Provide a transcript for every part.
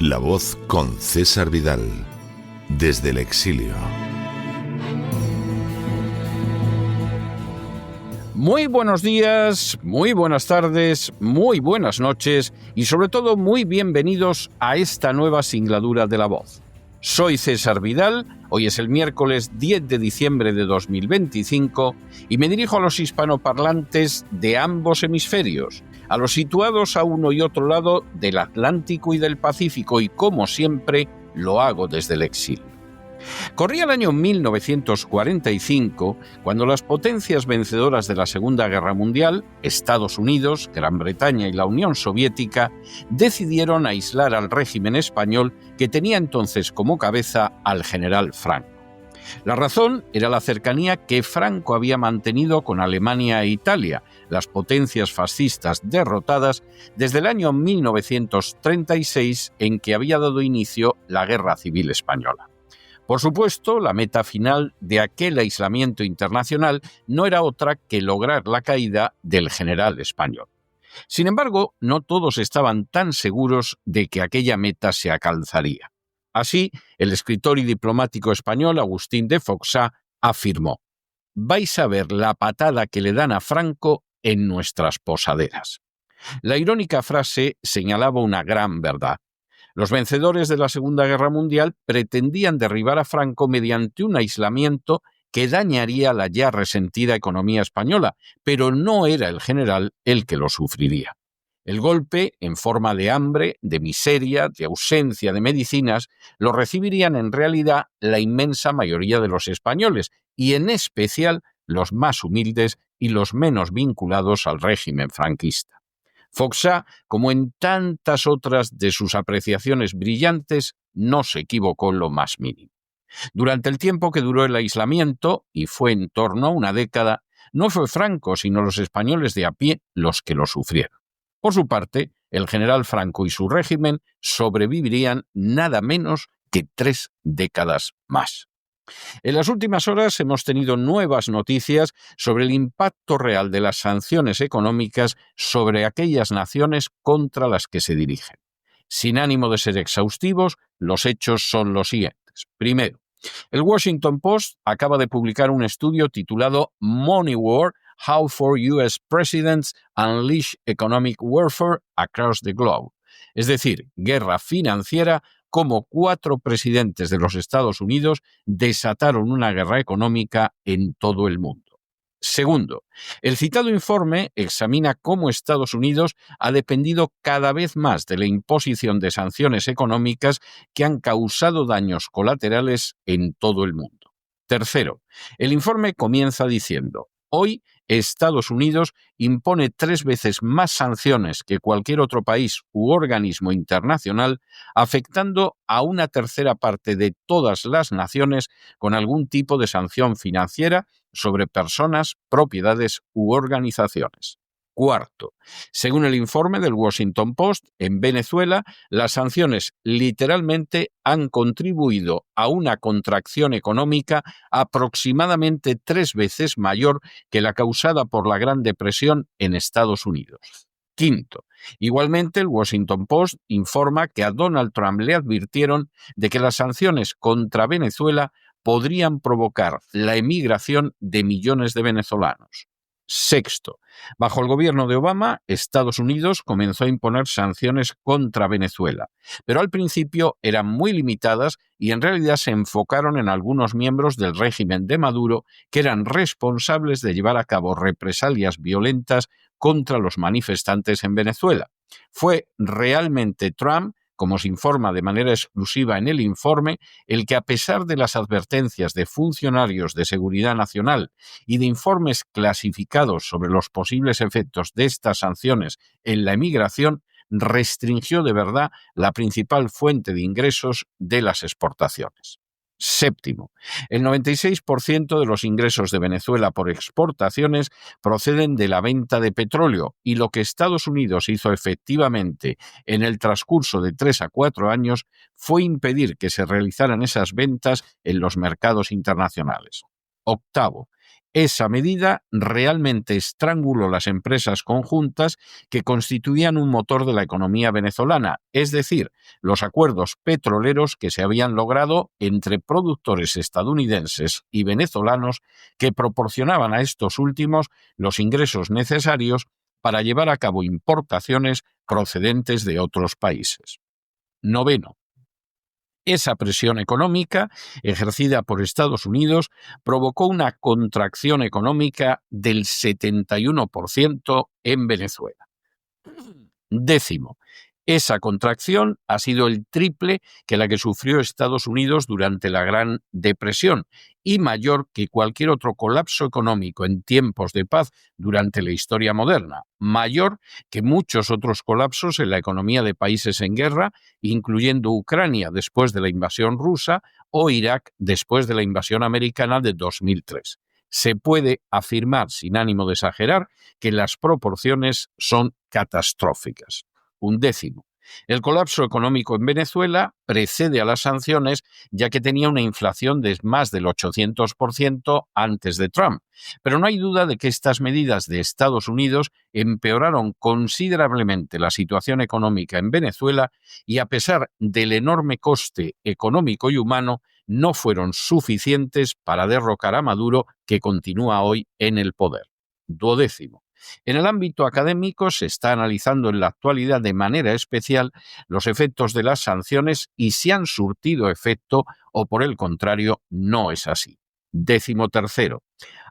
La Voz con César Vidal, desde el exilio. Muy buenos días, muy buenas tardes, muy buenas noches y sobre todo muy bienvenidos a esta nueva singladura de La Voz. Soy César Vidal, hoy es el miércoles 10 de diciembre de 2025 y me dirijo a los hispanoparlantes de ambos hemisferios, a los situados a uno y otro lado del Atlántico y del Pacífico, y como siempre lo hago desde el exilio. Corría el año 1945 cuando las potencias vencedoras de la Segunda Guerra Mundial, Estados Unidos, Gran Bretaña y la Unión Soviética, decidieron aislar al régimen español que tenía entonces como cabeza al general Franco. La razón era la cercanía que Franco había mantenido con Alemania e Italia, las potencias fascistas derrotadas desde el año 1936, en que había dado inicio la Guerra Civil Española. Por supuesto, la meta final de aquel aislamiento internacional no era otra que lograr la caída del general español. Sin embargo, no todos estaban tan seguros de que aquella meta se alcanzaría. Así, el escritor y diplomático español Agustín de Foxá afirmó: «Vais a ver la patada que le dan a Franco en nuestras posaderas». La irónica frase señalaba una gran verdad. Los vencedores de la Segunda Guerra Mundial pretendían derribar a Franco mediante un aislamiento que dañaría la ya resentida economía española, pero no era el general el que lo sufriría. El golpe, en forma de hambre, de miseria, de ausencia de medicinas, lo recibirían en realidad la inmensa mayoría de los españoles, y en especial los más humildes y los menos vinculados al régimen franquista. Foxá, como en tantas otras de sus apreciaciones brillantes, no se equivocó en lo más mínimo. Durante el tiempo que duró el aislamiento, y fue en torno a una década, no fue Franco, sino los españoles de a pie los que lo sufrieron. Por su parte, el general Franco y su régimen sobrevivirían nada menos que 3 décadas más. En las últimas horas hemos tenido nuevas noticias sobre el impacto real de las sanciones económicas sobre aquellas naciones contra las que se dirigen. Sin ánimo de ser exhaustivos, los hechos son los siguientes. Primero, el Washington Post acaba de publicar un estudio titulado Money War: How 4 U.S. Presidents Unleash Economic Warfare Across the Globe. Es decir, guerra financiera, cómo 4 presidentes de los Estados Unidos desataron una guerra económica en todo el mundo. Segundo, el citado informe examina cómo Estados Unidos ha dependido cada vez más de la imposición de sanciones económicas que han causado daños colaterales en todo el mundo. Tercero, el informe comienza diciendo: hoy Estados Unidos impone 3 veces más sanciones que cualquier otro país u organismo internacional, afectando a una tercera parte de todas las naciones con algún tipo de sanción financiera sobre personas, propiedades u organizaciones. Cuarto, según el informe del Washington Post, en Venezuela las sanciones literalmente han contribuido a una contracción económica aproximadamente 3 veces mayor que la causada por la Gran Depresión en Estados Unidos. Quinto, igualmente el Washington Post informa que a Donald Trump le advirtieron de que las sanciones contra Venezuela podrían provocar la emigración de millones de venezolanos. Sexto, bajo el gobierno de Obama, Estados Unidos comenzó a imponer sanciones contra Venezuela, pero al principio eran muy limitadas y en realidad se enfocaron en algunos miembros del régimen de Maduro que eran responsables de llevar a cabo represalias violentas contra los manifestantes en Venezuela. Fue realmente Trump, como se informa de manera exclusiva en el informe, el que, a pesar de las advertencias de funcionarios de seguridad nacional y de informes clasificados sobre los posibles efectos de estas sanciones en la emigración, restringió de verdad la principal fuente de ingresos de las exportaciones. Séptimo, el 96% de los ingresos de Venezuela por exportaciones proceden de la venta de petróleo, y lo que Estados Unidos hizo efectivamente en el transcurso de 3 a 4 años fue impedir que se realizaran esas ventas en los mercados internacionales. Octavo, esa medida realmente estranguló las empresas conjuntas que constituían un motor de la economía venezolana, es decir, los acuerdos petroleros que se habían logrado entre productores estadounidenses y venezolanos que proporcionaban a estos últimos los ingresos necesarios para llevar a cabo importaciones procedentes de otros países. Noveno, esa presión económica ejercida por Estados Unidos provocó una contracción económica del 71% en Venezuela. Décimo, esa contracción ha sido el triple que la que sufrió Estados Unidos durante la Gran Depresión y mayor que cualquier otro colapso económico en tiempos de paz durante la historia moderna, mayor que muchos otros colapsos en la economía de países en guerra, incluyendo Ucrania después de la invasión rusa o Irak después de la invasión americana de 2003. Se puede afirmar, sin ánimo de exagerar, que las proporciones son catastróficas. Undécimo, el colapso económico en Venezuela precede a las sanciones, ya que tenía una inflación de más del 800% antes de Trump. Pero no hay duda de que estas medidas de Estados Unidos empeoraron considerablemente la situación económica en Venezuela y, a pesar del enorme coste económico y humano, no fueron suficientes para derrocar a Maduro, que continúa hoy en el poder. Duodécimo, en el ámbito académico se está analizando en la actualidad de manera especial los efectos de las sanciones y si han surtido efecto o, por el contrario, no es así. Décimo tercero,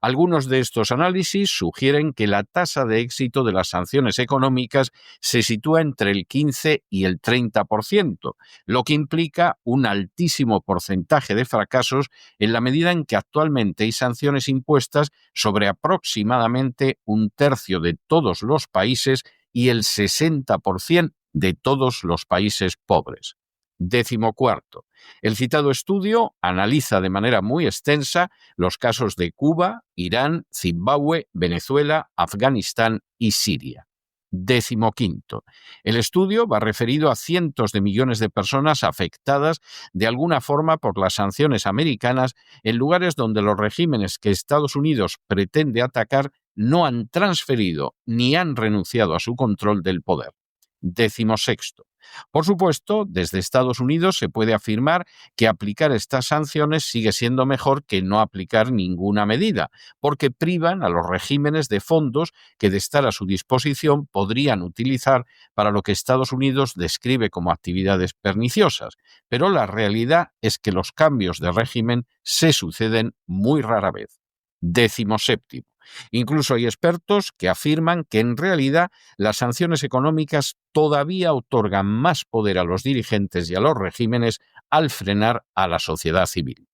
algunos de estos análisis sugieren que la tasa de éxito de las sanciones económicas se sitúa entre el 15 y el 30%, lo que implica un altísimo porcentaje de fracasos en la medida en que actualmente hay sanciones impuestas sobre aproximadamente un tercio de todos los países y el 60% de todos los países pobres. Décimo cuarto, el citado estudio analiza de manera muy extensa los casos de Cuba, Irán, Zimbabue, Venezuela, Afganistán y Siria. Décimo quinto, el estudio va referido a cientos de millones de personas afectadas de alguna forma por las sanciones americanas en lugares donde los regímenes que Estados Unidos pretende atacar no han transferido ni han renunciado a su control del poder. Décimo sexto, por supuesto, desde Estados Unidos se puede afirmar que aplicar estas sanciones sigue siendo mejor que no aplicar ninguna medida, porque privan a los regímenes de fondos que, de estar a su disposición, podrían utilizar para lo que Estados Unidos describe como actividades perniciosas. Pero la realidad es que los cambios de régimen se suceden muy rara vez. Décimo séptimo. Incluso hay expertos que afirman que en realidad las sanciones económicas todavía otorgan más poder a los dirigentes y a los regímenes al frenar a la sociedad civil.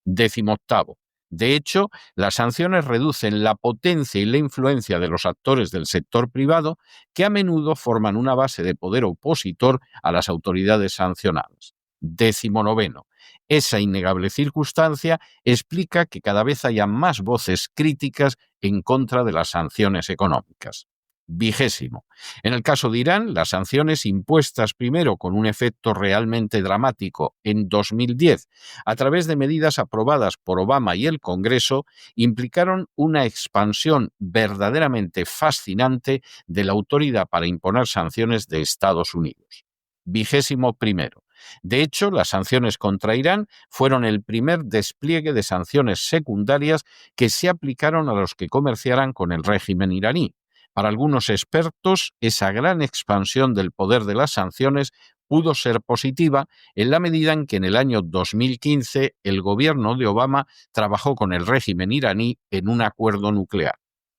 Décimo octavo. De hecho, las sanciones reducen la potencia y la influencia de los actores del sector privado, que a menudo forman una base de poder opositor a las autoridades sancionadas. Décimo noveno. Esa innegable circunstancia explica que cada vez haya más voces críticas en contra de las sanciones económicas. Vigésimo. En el caso de Irán, las sanciones impuestas primero con un efecto realmente dramático en 2010 a través de medidas aprobadas por Obama y el Congreso implicaron una expansión verdaderamente fascinante de la autoridad para imponer sanciones de Estados Unidos. Vigésimo primero. De hecho, las sanciones contra Irán fueron el primer despliegue de sanciones secundarias que se aplicaron a los que comerciaran con el régimen iraní. Para algunos expertos, esa gran expansión del poder de las sanciones pudo ser positiva en la medida en que en el año 2015 el gobierno de Obama trabajó con el régimen iraní en un acuerdo nuclear.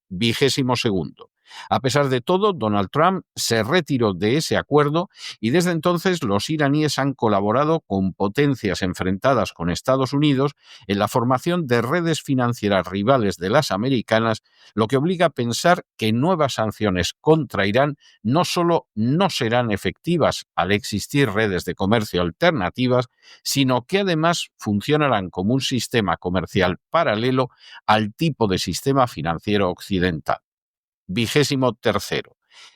Vigésimo segundo. A pesar de todo, Donald Trump se retiró de ese acuerdo y desde entonces los iraníes han colaborado con potencias enfrentadas con Estados Unidos en la formación de redes financieras rivales de las americanas, lo que obliga a pensar que nuevas sanciones contra Irán no solo no serán efectivas al existir redes de comercio alternativas, sino que además funcionarán como un sistema comercial paralelo al tipo de sistema financiero occidental. 23.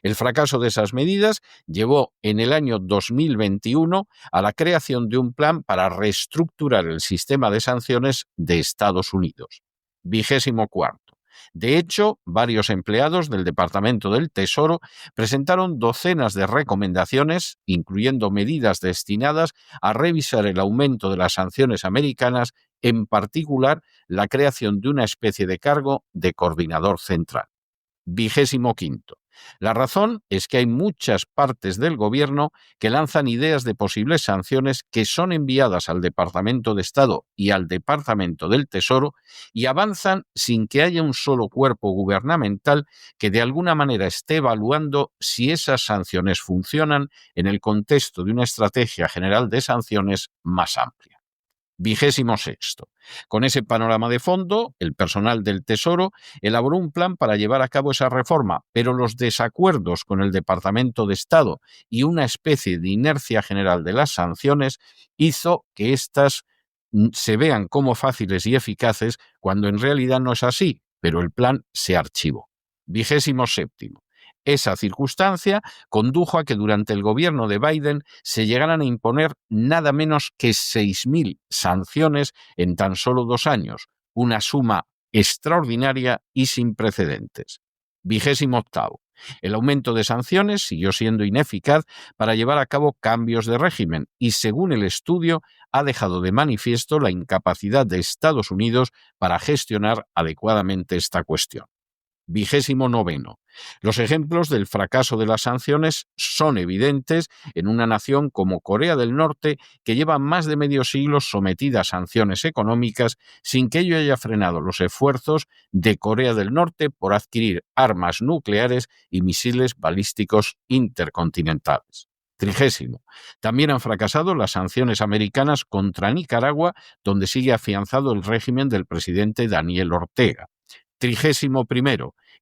El fracaso de esas medidas llevó en el año 2021 a la creación de un plan para reestructurar el sistema de sanciones de Estados Unidos. 24. De hecho, varios empleados del Departamento del Tesoro presentaron docenas de recomendaciones, incluyendo medidas destinadas a revisar el aumento de las sanciones americanas, en particular la creación de una especie de cargo de coordinador central. 25. La razón es que hay muchas partes del gobierno que lanzan ideas de posibles sanciones que son enviadas al Departamento de Estado y al Departamento del Tesoro y avanzan sin que haya un solo cuerpo gubernamental que de alguna manera esté evaluando si esas sanciones funcionan en el contexto de una estrategia general de sanciones más amplia. 26. Con ese panorama de fondo, el personal del Tesoro elaboró un plan para llevar a cabo esa reforma, pero los desacuerdos con el Departamento de Estado y una especie de inercia general de las sanciones hizo que éstas se vean como fáciles y eficaces cuando en realidad no es así, pero el plan se archivó. 27. Esa circunstancia condujo a que durante el gobierno de Biden se llegaran a imponer nada menos que 6.000 sanciones en tan solo 2 años, una suma extraordinaria y sin precedentes. 28. El aumento de sanciones siguió siendo ineficaz para llevar a cabo cambios de régimen y, según el estudio, ha dejado de manifiesto la incapacidad de Estados Unidos para gestionar adecuadamente esta cuestión. 29. Los ejemplos del fracaso de las sanciones son evidentes en una nación como Corea del Norte, que lleva más de medio siglo sometida a sanciones económicas sin que ello haya frenado los esfuerzos de Corea del Norte por adquirir armas nucleares y misiles balísticos intercontinentales. 30. También han fracasado las sanciones americanas contra Nicaragua, donde sigue afianzado el régimen del presidente Daniel Ortega. 31.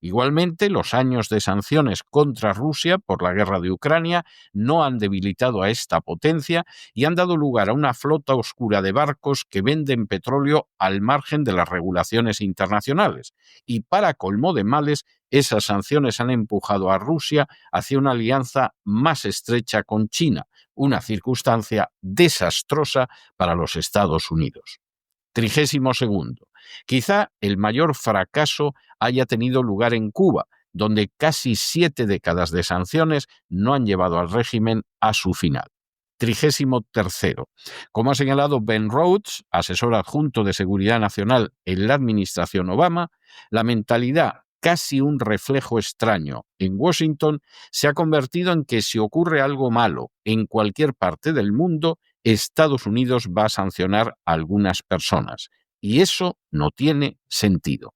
Igualmente, los años de sanciones contra Rusia por la guerra de Ucrania no han debilitado a esta potencia y han dado lugar a una flota oscura de barcos que venden petróleo al margen de las regulaciones internacionales. Y para colmo de males, esas sanciones han empujado a Rusia hacia una alianza más estrecha con China, una circunstancia desastrosa para los Estados Unidos. 32. Quizá el mayor fracaso haya tenido lugar en Cuba, donde casi 7 décadas de sanciones no han llevado al régimen a su final. 33. Como ha señalado Ben Rhodes, asesor adjunto de Seguridad Nacional en la administración Obama, la mentalidad, casi un reflejo extraño en Washington, se ha convertido en que si ocurre algo malo en cualquier parte del mundo, Estados Unidos va a sancionar a algunas personas. Y eso no tiene sentido.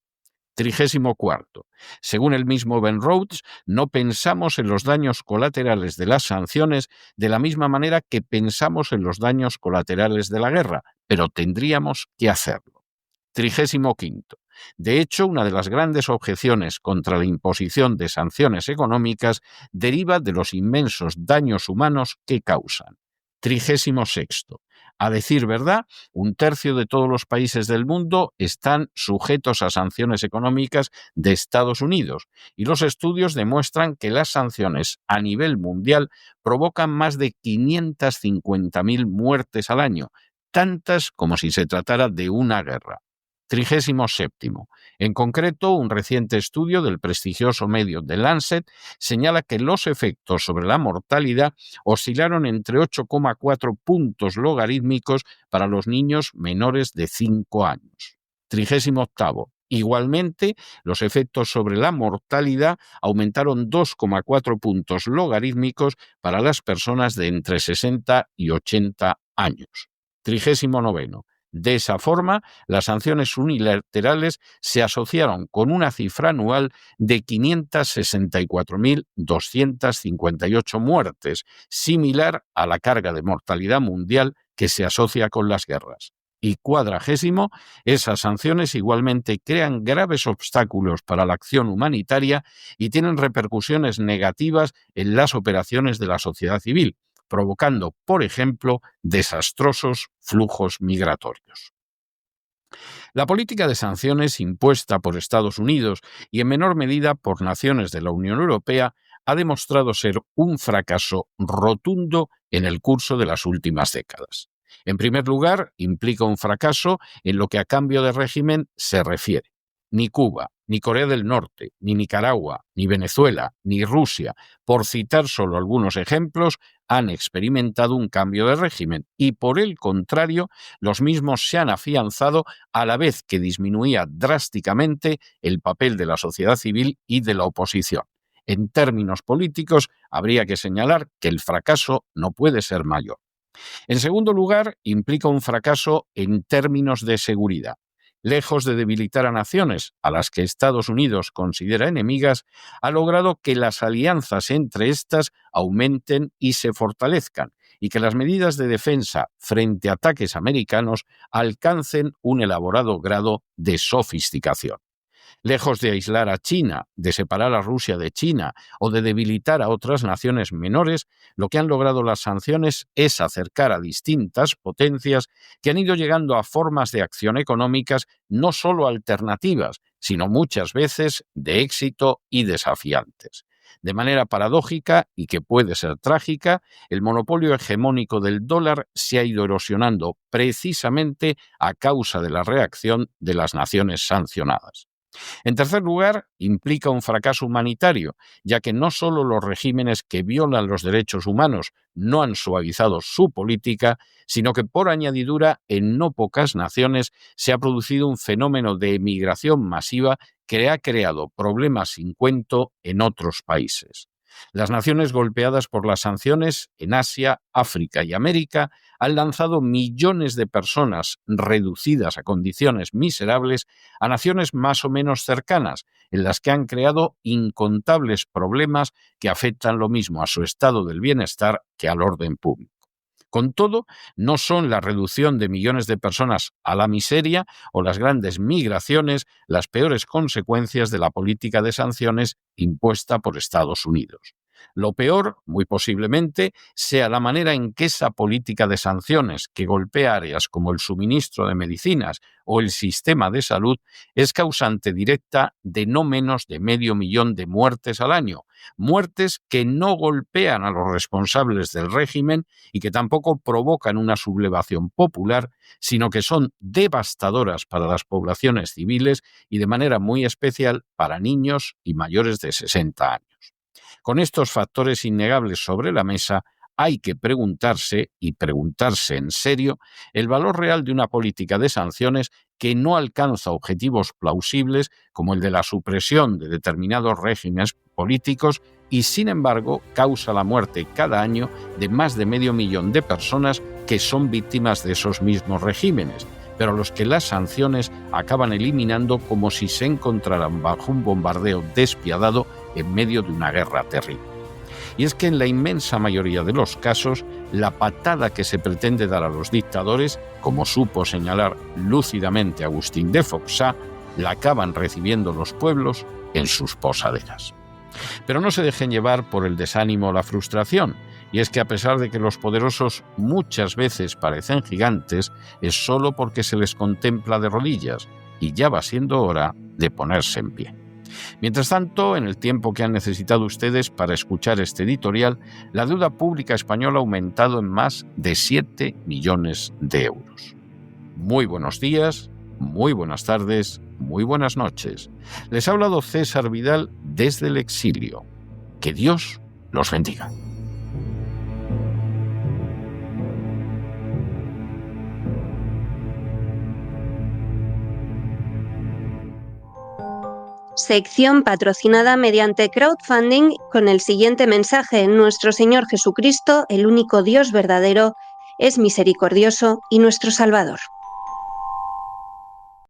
34. Según el mismo Ben Rhodes, no pensamos en los daños colaterales de las sanciones de la misma manera que pensamos en los daños colaterales de la guerra, pero tendríamos que hacerlo. 35. De hecho, una de las grandes objeciones contra la imposición de sanciones económicas deriva de los inmensos daños humanos que causan. 36. A decir verdad, 1/3 de todos los países del mundo están sujetos a sanciones económicas de Estados Unidos y los estudios demuestran que las sanciones a nivel mundial provocan más de 550.000 muertes al año, tantas como si se tratara de una guerra. 37. En concreto, un reciente estudio del prestigioso medio The Lancet señala que los efectos sobre la mortalidad oscilaron entre 8,4 puntos logarítmicos para los niños menores de 5 años. 38. Igualmente, los efectos sobre la mortalidad aumentaron 2,4 puntos logarítmicos para las personas de entre 60 y 80 años. 39. De esa forma, las sanciones unilaterales se asociaron con una cifra anual de 564.258 muertes, similar a la carga de mortalidad mundial que se asocia con las guerras. Y cuadragésimo, esas sanciones igualmente crean graves obstáculos para la acción humanitaria y tienen repercusiones negativas en las operaciones de la sociedad civil, provocando, por ejemplo, desastrosos flujos migratorios. La política de sanciones impuesta por Estados Unidos y en menor medida por naciones de la Unión Europea ha demostrado ser un fracaso rotundo en el curso de las últimas décadas. En primer lugar, implica un fracaso en lo que a cambio de régimen se refiere. Ni Cuba, ni Corea del Norte, ni Nicaragua, ni Venezuela, ni Rusia, por citar solo algunos ejemplos, han experimentado un cambio de régimen y, por el contrario, los mismos se han afianzado a la vez que disminuía drásticamente el papel de la sociedad civil y de la oposición. En términos políticos, habría que señalar que el fracaso no puede ser mayor. En segundo lugar, implica un fracaso en términos de seguridad. Lejos de debilitar a naciones a las que Estados Unidos considera enemigas, ha logrado que las alianzas entre estas aumenten y se fortalezcan, y que las medidas de defensa frente a ataques americanos alcancen un elaborado grado de sofisticación. Lejos de aislar a China, de separar a Rusia de China o de debilitar a otras naciones menores, lo que han logrado las sanciones es acercar a distintas potencias que han ido llegando a formas de acción económicas no solo alternativas, sino muchas veces de éxito y desafiantes. De manera paradójica, y que puede ser trágica, el monopolio hegemónico del dólar se ha ido erosionando precisamente a causa de la reacción de las naciones sancionadas. En tercer lugar, implica un fracaso humanitario, ya que no solo los regímenes que violan los derechos humanos no han suavizado su política, sino que por añadidura en no pocas naciones se ha producido un fenómeno de emigración masiva que ha creado problemas sin cuento en otros países. Las naciones golpeadas por las sanciones en Asia, África y América han lanzado millones de personas reducidas a condiciones miserables a naciones más o menos cercanas, en las que han creado incontables problemas que afectan lo mismo a su estado del bienestar que al orden público. Con todo, no son la reducción de millones de personas a la miseria o las grandes migraciones las peores consecuencias de la política de sanciones impuesta por Estados Unidos. Lo peor, muy posiblemente, sea la manera en que esa política de sanciones, que golpea áreas como el suministro de medicinas o el sistema de salud, es causante directa de no menos de 500.000 de muertes al año, muertes que no golpean a los responsables del régimen y que tampoco provocan una sublevación popular, sino que son devastadoras para las poblaciones civiles y de manera muy especial para niños y mayores de 60 años. Con estos factores innegables sobre la mesa, hay que preguntarse, y preguntarse en serio, el valor real de una política de sanciones que no alcanza objetivos plausibles como el de la supresión de determinados regímenes políticos y, sin embargo, causa la muerte cada año de más de 500.000 de personas que son víctimas de esos mismos regímenes, pero a los que las sanciones acaban eliminando como si se encontraran bajo un bombardeo despiadado en medio de una guerra terrible. Y es que en la inmensa mayoría de los casos, la patada que se pretende dar a los dictadores, como supo señalar lúcidamente Agustín de Foxá, la acaban recibiendo los pueblos en sus posaderas. Pero no se dejen llevar por el desánimo o la frustración, y es que a pesar de que los poderosos muchas veces parecen gigantes, es solo porque se les contempla de rodillas, y ya va siendo hora de ponerse en pie. Mientras tanto, en el tiempo que han necesitado ustedes para escuchar este editorial, la deuda pública española ha aumentado en más de 7 millones de euros. Muy buenos días, muy buenas tardes, muy buenas noches. Les ha hablado César Vidal desde el exilio. Que Dios los bendiga. Sección patrocinada mediante crowdfunding con el siguiente mensaje: Nuestro Señor Jesucristo, el único Dios verdadero, es misericordioso y nuestro Salvador.